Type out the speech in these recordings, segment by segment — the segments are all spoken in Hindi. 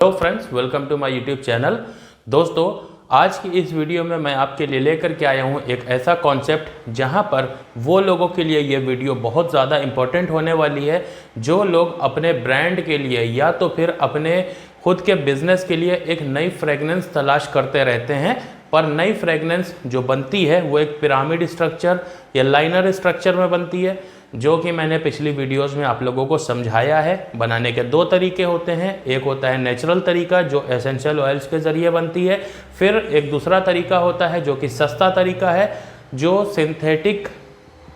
Hello friends, welcome to my YouTube channel. दोस्तों, आज की इस वीडियो में मैं आपके लिए लेकर के आया हूँ एक ऐसा कॉन्सेप्ट जहाँ पर वो लोगों के लिए ये वीडियो बहुत ज़्यादा इम्पोर्टेंट होने वाली है जो लोग अपने ब्रांड के लिए या तो फिर अपने खुद के बिजनेस के लिए एक नई फ्रेगनेंस तलाश करते रहते हैं। पर नई फ्रेगनेंस जो बनती है वो एक पिरामिड स्ट्रक्चर या लाइनर स्ट्रक्चर में बनती है, जो कि मैंने पिछली वीडियोस में आप लोगों को समझाया है। बनाने के दो तरीके होते हैं, एक होता है नेचुरल तरीका जो एसेंशियल ऑयल्स के ज़रिए बनती है, फिर एक दूसरा तरीका होता है जो कि सस्ता तरीका है, जो सिंथेटिक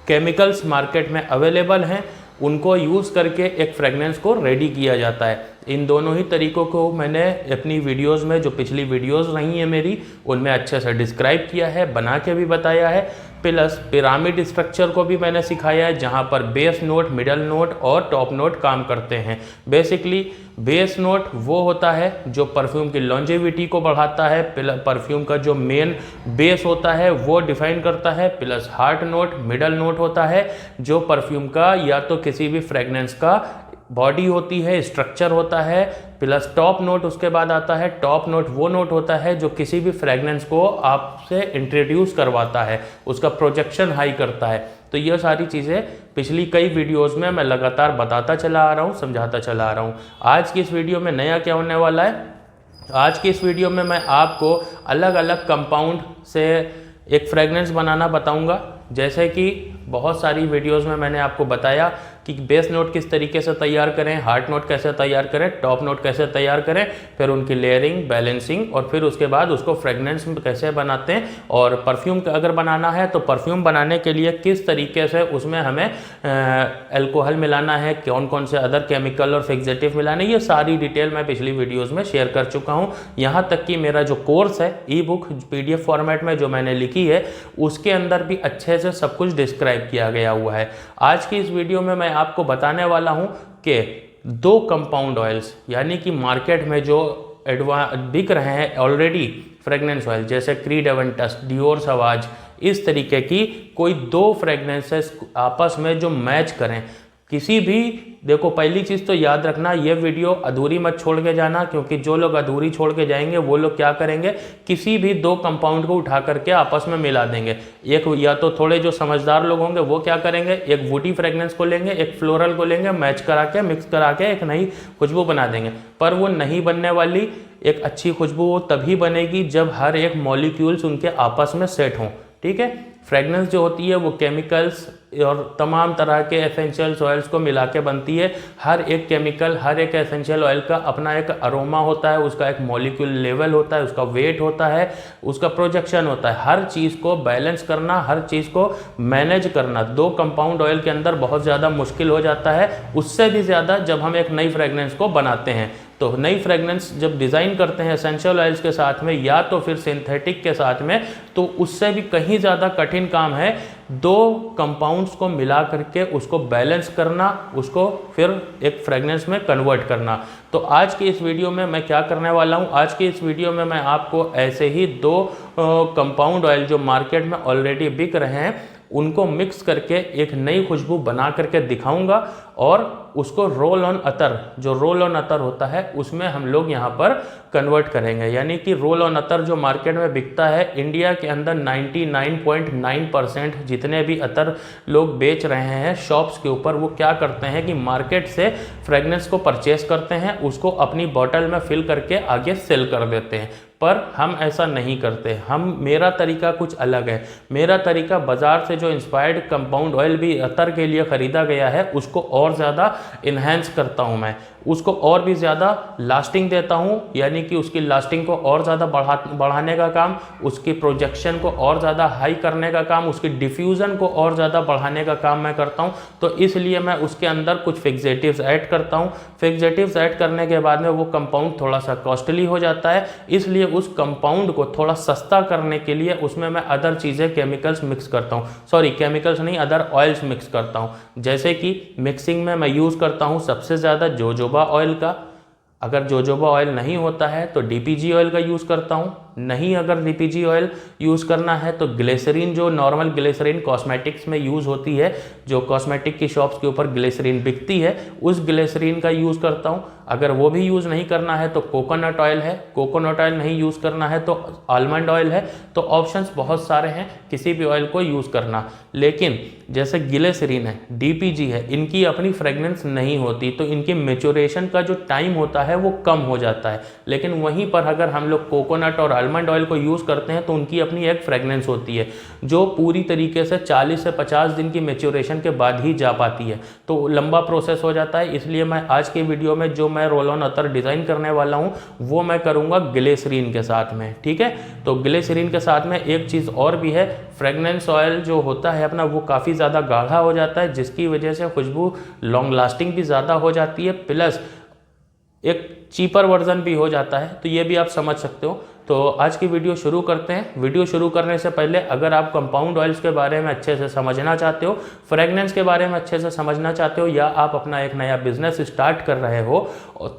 केमिकल्स मार्केट में अवेलेबल हैं उनको यूज़ करके एक फ्रेगनेंस को रेडी किया जाता है। इन दोनों ही तरीकों को मैंने अपनी वीडियोस में, जो पिछली वीडियोस रही हैं मेरी, उनमें अच्छे से डिस्क्राइब किया है, बना के भी बताया है। प्लस पिरामिड स्ट्रक्चर को भी मैंने सिखाया है जहाँ पर बेस नोट, मिडल नोट और टॉप नोट काम करते हैं। बेसिकली बेस नोट वो होता है जो परफ्यूम की लॉन्जेविटी को बढ़ाता है, परफ्यूम का जो मेन बेस होता है वो डिफाइन करता है। Plus heart note, middle note होता है जो परफ्यूम का या तो किसी भी फ्रेगनेंस का बॉडी होती है, स्ट्रक्चर होता है। प्लस टॉप नोट उसके बाद आता है। टॉप नोट वो नोट होता है जो किसी भी फ्रेगनेंस को आपसे इंट्रोड्यूस करवाता है, उसका प्रोजेक्शन हाई करता है। तो ये सारी चीज़ें पिछली कई वीडियोस में मैं लगातार बताता चला आ रहा हूँ, समझाता चला आ रहा हूँ। आज की इस वीडियो में नया क्या होने वाला है, आज की इस वीडियो में मैं आपको अलग अलग कंपाउंड से एक फ्रेगनेंस बनाना बताऊंगा। जैसे कि बहुत सारी वीडियोस में मैंने आपको बताया कि बेस नोट किस तरीके से तैयार करें, हार्ट नोट कैसे तैयार करें, टॉप नोट कैसे तैयार करें, फिर उनकी लेयरिंग, बैलेंसिंग और फिर उसके बाद उसको फ्रेगनेंस कैसे बनाते हैं। और परफ्यूम अगर बनाना है तो परफ्यूम बनाने के लिए किस तरीके से उसमें हमें अल्कोहल मिलाना है, कौन कौन से अदर केमिकल और फिक्सेटिव मिलाने, ये सारी डिटेल मैं पिछली वीडियोज़ में शेयर कर चुका हूँ। यहाँ तक कि मेरा जो कोर्स है ई बुक PDF फॉर्मेट में जो मैंने लिखी है उसके अंदर भी अच्छे से सब कुछ डिस्क्राइब किया गया हुआ है। आज की इस वीडियो में मैं आपको बताने वाला हूं कि दो कंपाउंड ऑयल्स, यानी कि मार्केट में जो बिक रहे हैं ऑलरेडी फ्रेगनेंस ऑयल, जैसे क्रीड एवेंटस, डियोर सवाज, इस तरीके की कोई दो फ्रेगनेंसेस आपस में जो मैच करें। किसी भी, देखो पहली चीज़ तो याद रखना, ये वीडियो अधूरी मत छोड़ के जाना, क्योंकि जो लोग अधूरी छोड़ के जाएंगे वो लोग क्या करेंगे, किसी भी दो कंपाउंड को उठा करके आपस में मिला देंगे। एक या तो थोड़े जो समझदार लोग होंगे वो क्या करेंगे, एक वुडी फ्रेगनेंस को लेंगे, एक फ्लोरल को लेंगे, मैच करा के, मिक्स करा के एक नई खुशबू बना देंगे। पर वो नहीं बनने वाली। एक अच्छी खुशबू वो तभी बनेगी जब हर एक मॉलिक्यूल्स उनके आपस में सेट हों। ठीक है। फ्रेगनेंस जो होती है वो केमिकल्स और तमाम तरह के एसेंशियल ऑयल्स को मिला के बनती है। हर एक केमिकल, हर एक एसेंशियल ऑयल का अपना एक अरोमा होता है, उसका एक मॉलिक्यूल लेवल होता है, उसका वेट होता है, उसका प्रोजेक्शन होता है। हर चीज़ को बैलेंस करना, हर चीज़ को मैनेज करना दो कंपाउंड ऑयल के अंदर बहुत ज़्यादा मुश्किल हो जाता है। उससे भी ज़्यादा जब हम एक नई फ्रेगनेंस को बनाते हैं, तो नई फ्रेगनेंस जब डिज़ाइन करते हैं एसेंशियल ऑयल्स के साथ में या तो फिर सिंथेटिक के साथ में, तो उससे भी कहीं ज़्यादा कठिन काम है दो कंपाउंड्स को मिला करके उसको बैलेंस करना, उसको फिर एक फ्रेगनेंस में कन्वर्ट करना। तो आज की इस वीडियो में मैं क्या करने वाला हूँ, आज की इस वीडियो में मैं आपको ऐसे ही दो कंपाउंड ऑयल जो मार्केट में ऑलरेडी बिक रहे हैं उनको मिक्स करके एक नई खुशबू बना करके दिखाऊंगा। और उसको रोल ऑन अतर, जो रोल ऑन अतर होता है उसमें हम लोग यहाँ पर कन्वर्ट करेंगे। यानी कि रोल ऑन अतर जो मार्केट में बिकता है, इंडिया के अंदर 99.9% जितने भी अतर लोग बेच रहे हैं शॉप्स के ऊपर, वो क्या करते हैं कि मार्केट से फ्रेगनेंस को परचेस करते हैं, उसको अपनी बॉटल में फिल करके आगे सेल कर देते हैं। पर हम ऐसा नहीं करते। मेरा तरीका कुछ अलग है। मेरा तरीका बाजार से जो इंस्पायर्ड कंपाउंड ऑयल भी अतर के लिए ख़रीदा गया है उसको और ज़्यादा इन्हेंस करता हूँ, मैं उसको और भी ज़्यादा लास्टिंग देता हूँ। यानी कि उसकी लास्टिंग को और ज़्यादा बढ़ाने का काम, उसकी प्रोजेक्शन को और ज़्यादा हाई करने का काम, उसकी डिफ्यूज़न को और ज़्यादा बढ़ाने का काम मैं करता हूँ। तो इसलिए मैं उसके अंदर कुछ फिक्सेटिव्स ऐड करता हूँ। फिक्सेटिव्स ऐड करने के बाद में वो कंपाउंड थोड़ा सा कॉस्टली हो जाता है, इसलिए उस कंपाउंड को थोड़ा सस्ता करने के लिए उसमें मैं अदर चीज़ें, केमिकल्स मिक्स करता हूँ। सॉरी, केमिकल्स नहीं, अदर ऑयल्स मिक्स करता हूँ। जैसे कि मिक्सिंग में मैं यूज़ करता हूँ सबसे ज़्यादा जोजोबा ऑयल का। अगर जोजोबा ऑयल नहीं होता है तो DPG ऑयल का यूज़ करता हूँ। नहीं अगर डीपीजी ऑयल यूज़ करना है तो ग्लिसरीन, जो नॉर्मल ग्लिसरीन कॉस्मेटिक्स में यूज़ होती है, जो कॉस्मेटिक की शॉप्स के ऊपर ग्लिसरीन बिकती है, उस ग्लिसरीन का यूज़ करता हूँ। अगर वो भी यूज़ नहीं करना है तो कोकोनट ऑयल है, कोकोनट ऑयल नहीं यूज़ करना है तो आलमंड ऑयल है। तो ऑप्शंस बहुत सारे हैं किसी भी ऑयल को यूज़ करना। लेकिन जैसे ग्लिसरीन है, डीपीजी है, इनकी अपनी फ्रेगनेंस नहीं होती, तो इनकी मेचुरेशन का जो टाइम होता है वो कम हो जाता है। लेकिन वहीं पर अगर हम लोग कोकोनट और आलमंड ऑयल को यूज़ करते हैं तो उनकी अपनी एक फ्रेगनेंस होती है जो पूरी तरीके से 40 से 50 दिन की मेचुरेशन के बाद ही जा पाती है। तो लंबा प्रोसेस हो जाता है। इसलिए मैं आज के वीडियो में जो मैं रोल ऑन अतर डिज़ाइन करने वाला हूँ वो मैं करूँगा ग्लिसरीन के साथ में, ठीक है। तो ग्लिसरीन के साथ में एक चीज़ और भी है, फ्रेगनेंस ऑयल जो होता है अपना वो काफ़ी ज़्यादा गाढ़ा हो जाता है, जिसकी वजह से खुशबू लॉन्ग लास्टिंग भी ज़्यादा हो जाती है, प्लस एक चीपर वर्जन भी हो जाता है। तो ये भी आप समझ सकते हो। तो आज की वीडियो शुरू करते हैं। वीडियो शुरू करने से पहले अगर आप कंपाउंड ऑयल्स के बारे में अच्छे से समझना चाहते हो, फ्रेगनेंस के बारे में अच्छे से समझना चाहते हो, या आप अपना एक नया बिजनेस स्टार्ट कर रहे हो,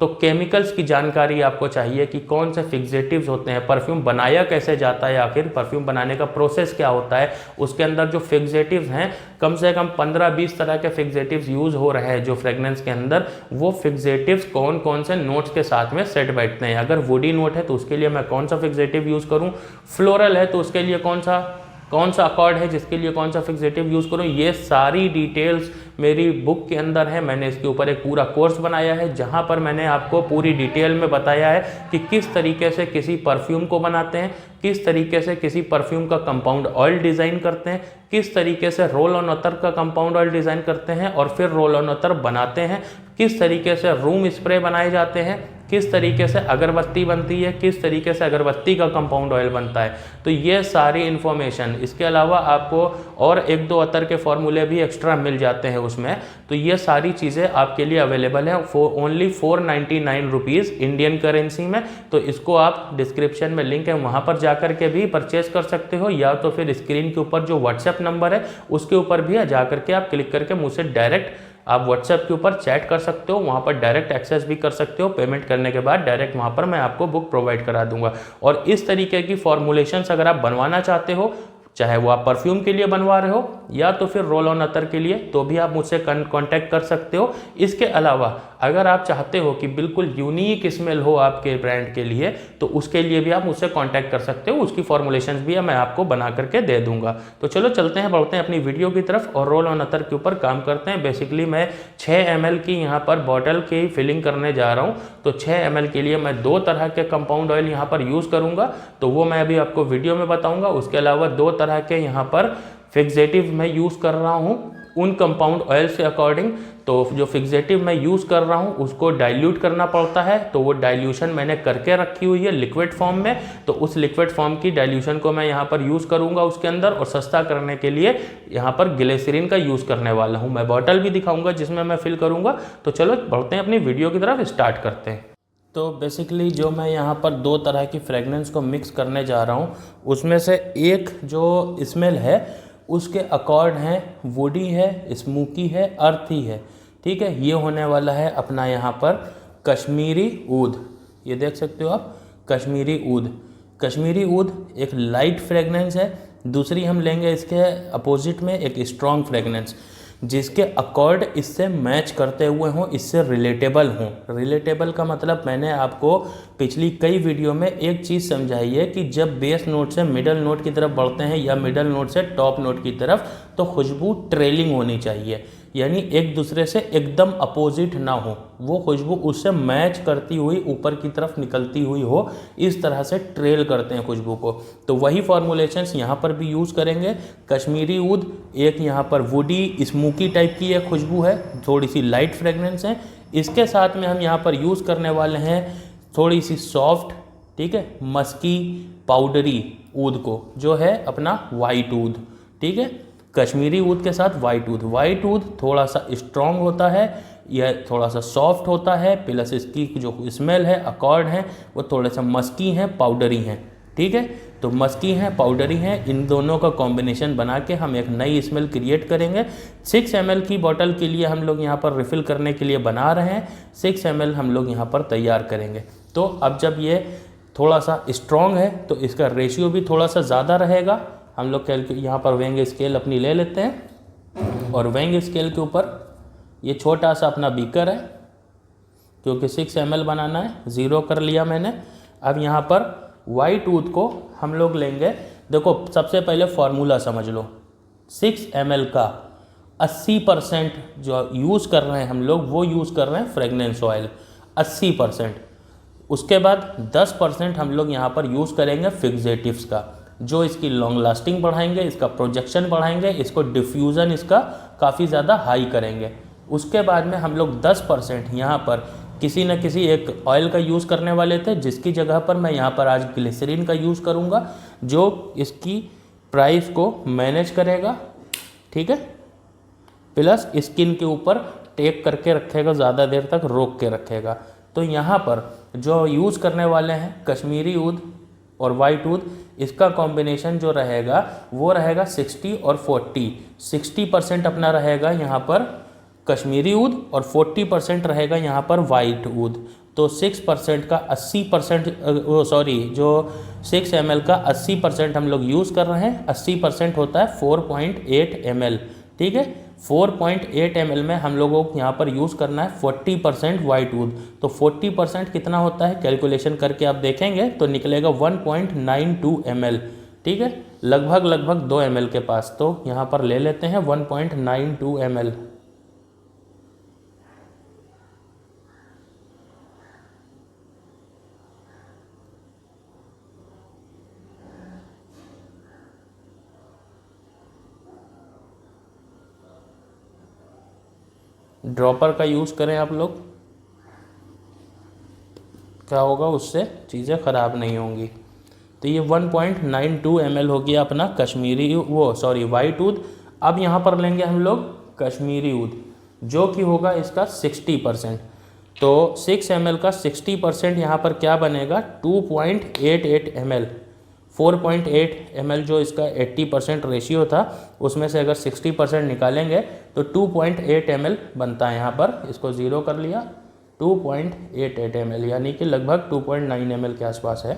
तो केमिकल्स की जानकारी आपको चाहिए कि कौन से फिक्सेटिव्स होते हैं, परफ्यूम बनाया कैसे जाता है, आखिर परफ्यूम बनाने का प्रोसेस क्या होता है, उसके अंदर जो फिक्सेटिव्स हैं कम से कम 15-20 तरह के फिक्सेटिव्स यूज़ हो रहे हैं जो फ्रेगनेंस के अंदर, वो फिक्सेटिव्स कौन कौन से नोट्स के साथ में सेट बैठते हैं। अगर वुडी नोट है तो उसके लिए मैं कौन सा फिक्सेटिव यूज़ करूं, फ्लोरल है तो उसके लिए कौन सा अकॉर्ड है जिसके लिए कौन सा फिक्सेटिव यूज़ करूं, ये सारी डिटेल्स मेरी बुक के अंदर है। मैंने इसके ऊपर एक पूरा कोर्स बनाया है जहां पर मैंने आपको पूरी डिटेल में बताया है कि किस तरीके से किसी परफ्यूम को बनाते हैं, किस तरीके से किसी परफ्यूम का कंपाउंड ऑयल डिज़ाइन करते हैं, किस तरीके से रोल ऑन अतर का कंपाउंड ऑयल डिज़ाइन करते हैं और फिर रोल ऑन अतर बनाते हैं, किस तरीके से रूम स्प्रे बनाए जाते हैं, किस तरीके से अगरबत्ती बनती है, किस तरीके से अगरबत्ती का कंपाउंड ऑयल बनता है। तो ये सारी इन्फॉर्मेशन, इसके अलावा आपको और 1-2 अतर के फॉर्मूले भी एक्स्ट्रा मिल जाते हैं उसमें। तो ये सारी चीज़ें आपके लिए अवेलेबल है ओनली 499 रुपीज़ इंडियन करेंसी में। तो इसको आप डिस्क्रिप्शन में लिंक है वहाँ पर जाकर के भी परचेज कर सकते हो, या तो फिर स्क्रीन के ऊपर जो व्हाट्सएप नंबर है उसके ऊपर भी जाकर के आप क्लिक करके मुझसे डायरेक्ट आप व्हाट्सएप के ऊपर चैट कर सकते हो, वहाँ पर डायरेक्ट एक्सेस भी कर सकते हो। पेमेंट करने के बाद डायरेक्ट वहाँ पर मैं आपको बुक प्रोवाइड करा दूंगा। और इस तरीके की फॉर्मुलेशंस अगर आप बनवाना चाहते हो, चाहे वो आप परफ्यूम के लिए बनवा रहे हो या तो फिर रोल ऑन अतर के लिए, तो भी आप मुझसे कांटेक्ट कर सकते हो। इसके अलावा अगर आप चाहते हो कि बिल्कुल यूनिक स्मेल हो आपके ब्रांड के लिए, तो उसके लिए भी आप मुझसे कांटेक्ट कर सकते हो। उसकी फॉर्मुलेशंस भी मैं आपको बना करके दे दूंगा। तो चलो चलते हैं, बढ़ते हैं अपनी वीडियो की तरफ और रोल ऑन अतर के ऊपर काम करते हैं। बेसिकली मैं 6 ml की यहाँ पर बॉटल की फिलिंग करने जा रहा हूँ। तो 6 ml के लिए मैं 2 तरह के कंपाउंड ऑयल यहाँ पर यूज़ करूँगा, तो वो मैं अभी आपको वीडियो में बताऊँगा। उसके अलावा 2 तरह के यहाँ पर फिक्सेटिव मैं यूज़ कर रहा हूँ उन कंपाउंड ऑयल से अकॉर्डिंग। तो जो फिक्सेटिव मैं यूज़ कर रहा हूँ उसको डाइल्यूट करना पड़ता है, तो वो डाइल्यूशन मैंने करके रखी हुई है लिक्विड फॉर्म में। तो उस लिक्विड फॉर्म की डाइल्यूशन को मैं यहाँ पर यूज़ करूँगा उसके अंदर, और सस्ता करने के लिए यहाँ पर ग्लिसरीन का यूज़ करने वाला हूँ। मैं बॉटल भी दिखाऊँगा जिसमें मैं फिल करूँगा। तो चलो बढ़ते हैं, अपनी वीडियो की तरफ स्टार्ट करते हैं। तो बेसिकली जो मैं यहाँ पर 2 तरह की फ्रेगनेंस को मिक्स करने जा रहा हूँ, उसमें से एक जो स्मेल है उसके अकॉर्ड हैं वुडी है, स्मोकी है, अर्थी है, ठीक है। ये होने वाला है अपना यहाँ पर कश्मीरी ऊद। ये देख सकते हो आप, कश्मीरी ऊद। कश्मीरी ऊद एक लाइट फ्रेगनेंस है। दूसरी हम लेंगे इसके अपोजिट में एक स्ट्रॉन्ग फ्रेगनेंस, जिसके अकॉर्ड इससे मैच करते हुए हों, इससे रिलेटेबल हों। रिलेटेबल का मतलब मैंने आपको पिछली कई वीडियो में एक चीज़ समझाई है कि जब बेस नोट से मिडल नोट की तरफ बढ़ते हैं या मिडल नोट से टॉप नोट की तरफ, तो खुशबू ट्रेलिंग होनी चाहिए, यानी एक दूसरे से एकदम अपोजिट ना हो, वो खुशबू उससे मैच करती हुई ऊपर की तरफ निकलती हुई हो, इस तरह से ट्रेल करते हैं खुशबू को। तो वही फॉर्मुलेशंस यहाँ पर भी यूज़ करेंगे। कश्मीरी ऊद एक यहाँ पर वुडी स्मोकी टाइप की एक खुशबू है, थोड़ी सी लाइट फ्रेगनेंस है। इसके साथ में हम यहाँ पर यूज़ करने वाले हैं थोड़ी सी सॉफ्ट, ठीक है, मस्की पाउडरी ऊद को, जो है अपना वाइट ऊद, ठीक है। कश्मीरी ऊद के साथ वाइट ऊद। वाइट ऊद थोड़ा सा स्ट्रॉन्ग होता है, यह थोड़ा सा सॉफ्ट होता है, प्लस इसकी जो स्मेल है, अकॉर्ड है, वो थोड़े सा मस्की हैं, पाउडरी हैं, ठीक है। तो मस्की हैं, पाउडरी हैं, इन दोनों का कॉम्बिनेशन बना के हम एक नई स्मेल क्रिएट करेंगे। 6 ml की बॉटल के लिए हम लोग यहाँ पर रिफ़िल करने के लिए बना रहे हैं। 6 ml हम लोग यहाँ पर तैयार करेंगे। तो अब जब ये थोड़ा सा स्ट्रॉन्ग है तो इसका रेशियो भी थोड़ा सा ज़्यादा रहेगा। हम लोग यहाँ पर वेइंग स्केल अपनी ले लेते हैं और वेइंग स्केल के ऊपर ये छोटा सा अपना बीकर है क्योंकि 6 ml बनाना है, 0 कर लिया मैंने। अब यहाँ पर वाई टूथ को हम लोग लेंगे। देखो सबसे पहले फॉर्मूला समझ लो, 6 ml का 80% जो यूज़ कर रहे हैं हम लोग वो यूज़ कर रहे हैं फ्रेगनेंस ऑयल 80%। उसके बाद 10% हम लोग यहाँ पर यूज़ करेंगे फिक्सेटिव्स का, जो इसकी लॉन्ग लास्टिंग बढ़ाएंगे, इसका प्रोजेक्शन बढ़ाएंगे, इसको डिफ्यूज़न इसका काफ़ी ज़्यादा हाई करेंगे। उसके बाद में हम लोग 10% यहाँ पर किसी न किसी एक ऑयल का यूज़ करने वाले थे, जिसकी जगह पर मैं यहाँ पर आज ग्लिसरीन का यूज़ करूँगा, जो इसकी प्राइस को मैनेज करेगा, ठीक है, प्लस स्किन के ऊपर टेक करके रखेगा, ज़्यादा देर तक रोक के रखेगा। तो यहाँ पर जो यूज़ करने वाले हैं कश्मीरी ऊद और वाइट ऊद, इसका कॉम्बिनेशन जो रहेगा वो रहेगा 60 और 40। 60% अपना रहेगा यहाँ पर कश्मीरी ऊद और 40% रहेगा यहाँ पर वाइट ऊद। तो 6% का 80% जो 6 ml का 80% हम लोग यूज़ कर रहे हैं, 80% होता है 4.8 ml, ठीक है। 4.8 ml में हम लोगों को यहाँ पर यूज़ करना है 40% वाइट वुड। तो 40% कितना होता है कैलकुलेशन करके आप देखेंगे तो निकलेगा 1.92 ml, ठीक है, लगभग 2 ml के पास। तो यहाँ पर ले लेते हैं 1.92 ml। ड्रॉपर का यूज़ करें आप लोग, क्या होगा उससे चीज़ें ख़राब नहीं होंगी। तो ये 1.92 ml हो गया अपना कश्मीरी वाइट ऊद। अब यहाँ पर लेंगे हम लोग कश्मीरी ऊद जो कि होगा इसका 60%। तो 6 ml का 60% यहाँ पर क्या बनेगा 2.88 ml। 4.8 ml जो इसका 80% रेशियो था उसमें से अगर 60% निकालेंगे तो 2.8 ml बनता है। यहाँ पर इसको 0 कर लिया, 2.88 ml यानी कि लगभग 2.9 ml के आसपास है,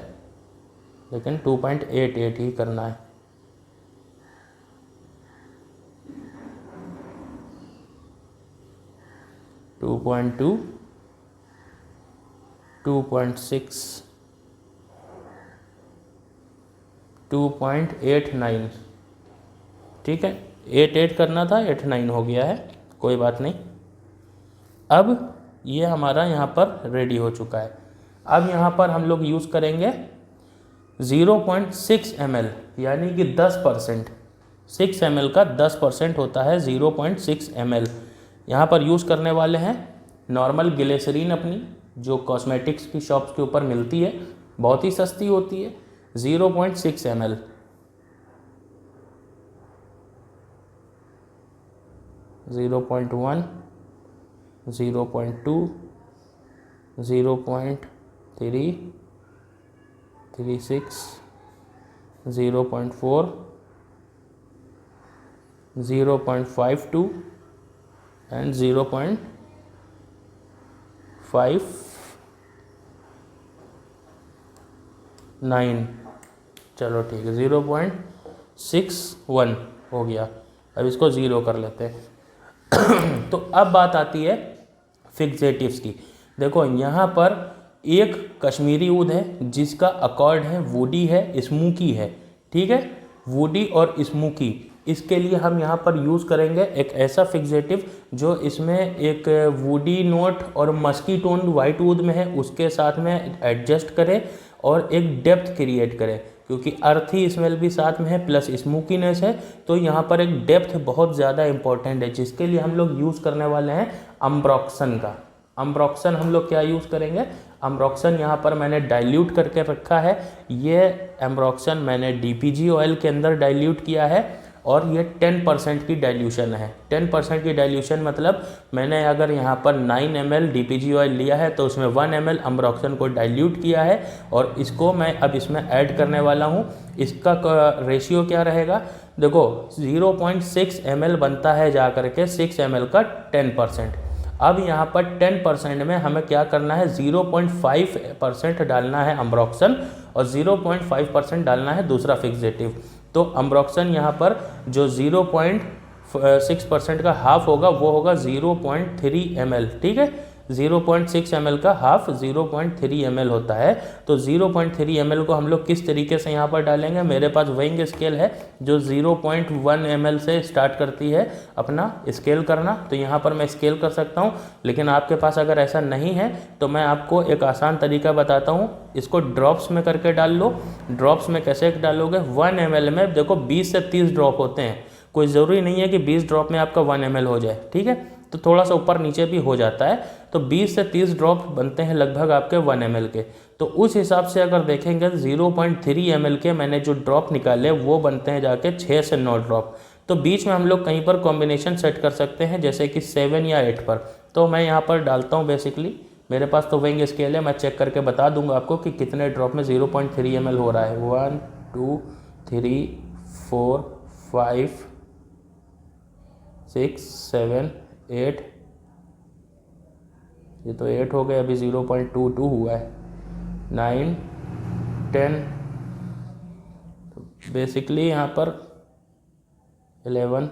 लेकिन 2.88 ही करना है। टू 2.6 2.89, ठीक है, 88 करना था, 89 हो गया है, कोई बात नहीं। अब ये हमारा यहाँ पर रेडी हो चुका है। अब यहाँ पर हम लोग यूज़ करेंगे 0.6 ml यानी कि 10%। 6 ml का 10% होता है 0.6 ml। यहाँ पर यूज़ करने वाले हैं नॉर्मल ग्लिसरीन अपनी, जो कॉस्मेटिक्स की शॉप्स के ऊपर मिलती है, बहुत ही सस्ती होती है, 0.6 ml। Zero 0.1, 0.2, 0.3, 36, 0.4, 0.52 and 0.59। चलो ठीक है, 0.61 हो गया। अब इसको 0 कर लेते हैं। तो अब बात आती है फिक्सेटिव्स की। देखो यहाँ पर एक कश्मीरी ऊद है जिसका अकॉर्ड है वुडी है, स्मोकी है, ठीक है, वुडी और स्मोकी। इसके लिए हम यहाँ पर यूज़ करेंगे एक ऐसा फिक्सेटिव जो इसमें एक वुडी नोट और मस्की टोन वाइट वुड में है उसके साथ में एडजस्ट करे और एक डेप्थ क्रिएट करे, क्योंकि अर्थी स्मेल भी साथ में है प्लस स्मोकीनेस है। तो यहाँ पर एक डेप्थ बहुत ज़्यादा इंपॉर्टेंट है, जिसके लिए हम लोग यूज़ करने वाले हैं अम्ब्रोक्सन का। अम्ब्रोक्सन हम लोग क्या यूज़ करेंगे, अम्ब्रोक्सन यहाँ पर मैंने डाइल्यूट करके रखा है। ये अम्ब्रोक्सन मैंने DPG ऑयल के अंदर डाइल्यूट किया है और ये 10% की डाइल्यूशन है। 10% की डाइल्यूशन मतलब मैंने अगर यहाँ पर 9 ml DPG ऑयल लिया है तो उसमें 1 ml अम्ब्रोक्सन को डाइल्यूट किया है और इसको मैं अब इसमें ऐड करने वाला हूँ। इसका रेशियो क्या रहेगा, देखो 0.6 ml बनता है जा करके 6 ml का 10%। अब यहाँ पर 10% में हमें क्या करना है, 0.5% डालना है अम्ब्रोक्सन और 0.5% डालना है दूसरा फिक्सेटिव। तो अम्ब्रोक्सन यहाँ पर जो 0.6% का हाफ होगा वो होगा 0.3 ml, ठीक है। 0.6 ml का हाफ 0.3 ml होता है। तो 0.3 ml को हम लोग किस तरीके से यहाँ पर डालेंगे, मेरे पास वेइंग स्केल है जो 0.1 ml से स्टार्ट करती है अपना स्केल करना, तो यहाँ पर मैं स्केल कर सकता हूँ। लेकिन आपके पास अगर ऐसा नहीं है तो मैं आपको एक आसान तरीका बताता हूँ, इसको ड्रॉप्स में करके डाल लो। ड्रॉप्स में कैसे डालोगे, 1 ml में देखो 20 से 30 ड्रॉप होते हैं, कोई ज़रूरी नहीं है कि 20 ड्रॉप में आपका 1 ml हो जाए, ठीक है। तो थोड़ा सा ऊपर नीचे भी हो जाता है, तो 20 से 30 ड्रॉप बनते हैं लगभग आपके 1 ml के। तो उस हिसाब से अगर देखेंगे 0.3 ml के मैंने जो ड्रॉप निकाले वो बनते हैं जाके 6 से 9 ड्रॉप। तो बीच में हम लोग कहीं पर कॉम्बिनेशन सेट कर सकते हैं, जैसे कि 7 या 8 पर। तो मैं यहाँ पर डालता हूँ, बेसिकली मेरे पास तो वेइंग स्केल है, मैं चेक करके बता दूंगा आपको कि कितने ड्रॉप में 0.3 ml हो रहा है। 1 2 3 4 5 6 7 8, ये तो 8 हो गए, अभी 0.22 हुआ है, 9 10, तो बेसिकली यहाँ पर 11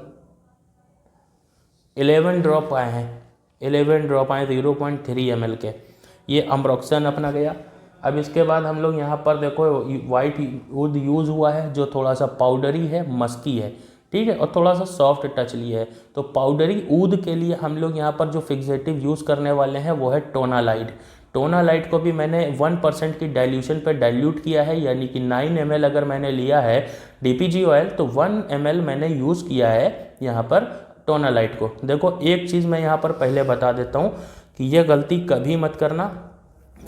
ड्रॉप आए हैं, 11 ड्रॉप आए 0.3 ml के। ये अम्ब्रोक्सन अपना गया। अब इसके बाद हम लोग यहाँ पर देखो वाइट वुड यूज़ हुआ है जो थोड़ा सा पाउडरी है, मस्की है, ठीक है, और थोड़ा सा सॉफ्ट टच लिया है। तो पाउडरी ऊद के लिए हम लोग यहाँ पर जो फिक्सेटिव यूज़ करने वाले हैं वो है टोनालाइट। टोनालाइट को भी मैंने 1% की डाइल्यूशन पे डाइल्यूट किया है, यानी कि 9 ml अगर मैंने लिया है DPG ऑयल तो 1 ml मैंने यूज़ किया है यहाँ पर टोनालाइट को। देखो एक चीज़ मैं यहाँ पर पहले बता देता हूँ कि यह गलती कभी मत करना।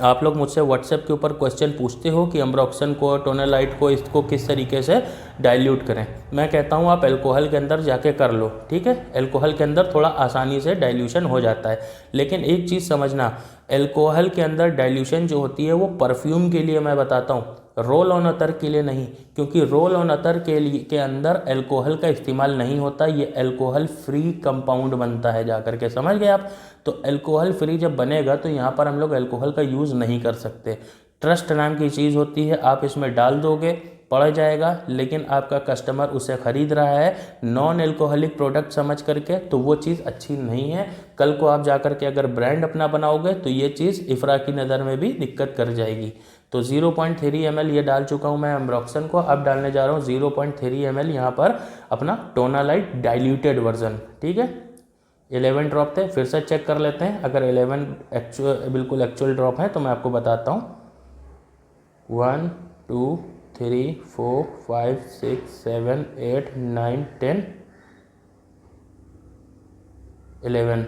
आप लोग मुझसे व्हाट्सएप के ऊपर क्वेश्चन पूछते हो कि अम्ब्रोक्सन को, टोनालाइट को, इसको किस तरीके से डाइल्यूट करें। मैं कहता हूँ आप अल्कोहल के अंदर जाके कर लो, ठीक है। अल्कोहल के अंदर थोड़ा आसानी से डाइल्यूशन हो जाता है। लेकिन एक चीज़ समझना, अल्कोहल के अंदर डाइल्यूशन जो होती है वो परफ्यूम के लिए मैं बताता हूँ, रोल ऑन अतर के लिए नहीं, क्योंकि रोल ऑन अतर के अंदर अल्कोहल का इस्तेमाल नहीं होता, ये अल्कोहल फ्री कंपाउंड बनता है, जाकर के समझ गए आप। तो अल्कोहल फ्री जब बनेगा तो यहाँ पर हम लोग अल्कोहल का यूज़ नहीं कर सकते। ट्रस्ट नाम की चीज़ होती है, आप इसमें डाल दोगे पड़ जाएगा, लेकिन आपका कस्टमर उसे ख़रीद रहा है नॉन एल्कोहलिक प्रोडक्ट समझ करके, तो वो चीज़ अच्छी नहीं है। कल को आप जाकर के अगर ब्रांड अपना बनाओगे तो ये चीज़ इफ़रा की नज़र में भी दिक्कत कर जाएगी। तो 0.3 ml ये डाल चुका हूँ मैं अम्ब्रोक्सन को। अब डालने जा रहा हूँ 0.3 ml यहाँ पर अपना टोनालाइट डाइल्यूटेड वर्जन, ठीक है। 11 ड्रॉप थे, फिर से चेक कर लेते हैं। अगर 11 बिल्कुल एक्चुअल ड्रॉप है तो मैं आपको बताता हूँ। 1 2 3 4 5 6 7 8 9 10 11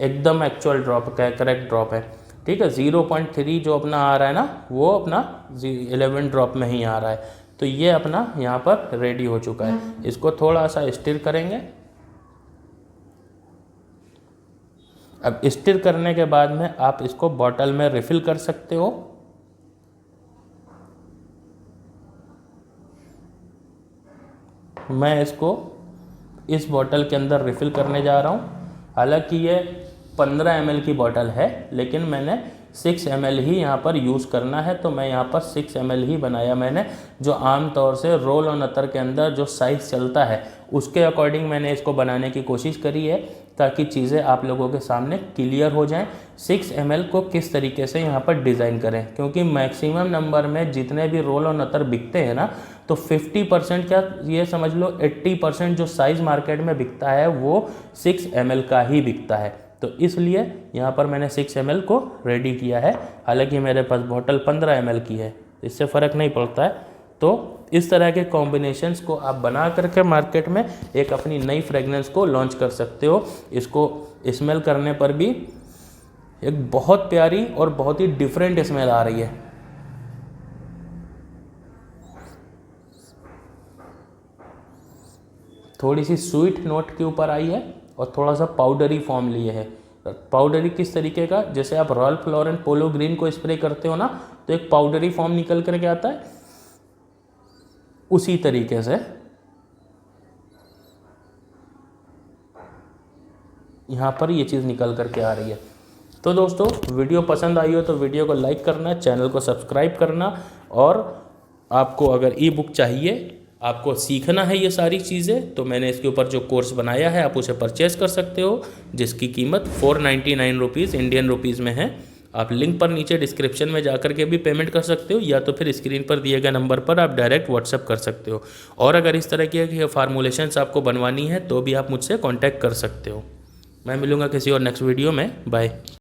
एकदम एक्चुअल ड्रॉप का करेक्ट ड्रॉप है, ठीक है। 0.3 जो अपना आ रहा है ना वो अपना 11 ड्रॉप में ही आ रहा है। तो ये अपना यहाँ पर रेडी हो चुका है। इसको थोड़ा सा स्टिर करेंगे। अब स्टिर करने के बाद में आप इसको बॉटल में रिफ़िल कर सकते हो। मैं इसको इस बॉटल के अंदर रिफ़िल करने जा रहा हूँ। हालांकि ये 15 ml की बॉटल है, लेकिन मैंने 6 ml ही यहाँ पर यूज़ करना है, तो मैं यहाँ पर 6 ml ही बनाया मैंने, जो आम तौर से रोल ऑन अतर के अंदर जो साइज़ चलता है उसके अकॉर्डिंग मैंने इसको बनाने की कोशिश करी है, ताकि चीज़ें आप लोगों के सामने क्लियर हो जाएं। 6 ml को किस तरीके से यहाँ पर डिज़ाइन करें, क्योंकि मैक्सिमम नंबर में जितने भी रोल ऑन अतर बिकते हैं ना, तो 50% क्या ये समझ लो 80% जो साइज़ मार्केट में बिकता है वो 6 ml का ही बिकता है। तो इसलिए यहाँ पर मैंने 6 ml को रेडी किया है। हालांकि मेरे पास बॉटल 15 ml की है, इससे फ़र्क नहीं पड़ता है। तो इस तरह के कॉम्बिनेशंस को आप बना करके मार्केट में एक अपनी नई फ्रेगनेंस को लॉन्च कर सकते हो। इसको स्मेल करने पर भी एक बहुत प्यारी और बहुत ही डिफरेंट स्मेल आ रही है। थोड़ी सी स्वीट नोट के ऊपर आई है और थोड़ा सा पाउडरी फॉर्म लिए है। पाउडरी किस तरीके का, जैसे आप रॉल्फ लॉरेन पोलो ग्रीन को स्प्रे करते हो ना, तो एक पाउडरी फॉर्म निकल करके आता है, उसी तरीके से यहाँ पर ये चीज़ निकल करके आ रही है। तो दोस्तों वीडियो पसंद आई हो तो वीडियो को लाइक करना, चैनल को सब्सक्राइब करना, और आपको अगर ई बुक चाहिए, आपको सीखना है ये सारी चीज़ें, तो मैंने इसके ऊपर जो कोर्स बनाया है आप उसे परचेज़ कर सकते हो, जिसकी कीमत 499 रुपीज़ इंडियन रुपीज़ में है। आप लिंक पर नीचे डिस्क्रिप्शन में जाकर के भी पेमेंट कर सकते हो, या तो फिर स्क्रीन पर दिए गए नंबर पर आप डायरेक्ट व्हाट्सअप कर सकते हो। और अगर इस तरह की फार्मूलेशंस आपको बनवानी है तो भी आप मुझसे कॉन्टैक्ट कर सकते हो। मैं मिलूँगा किसी और नेक्स्ट वीडियो में। बाय।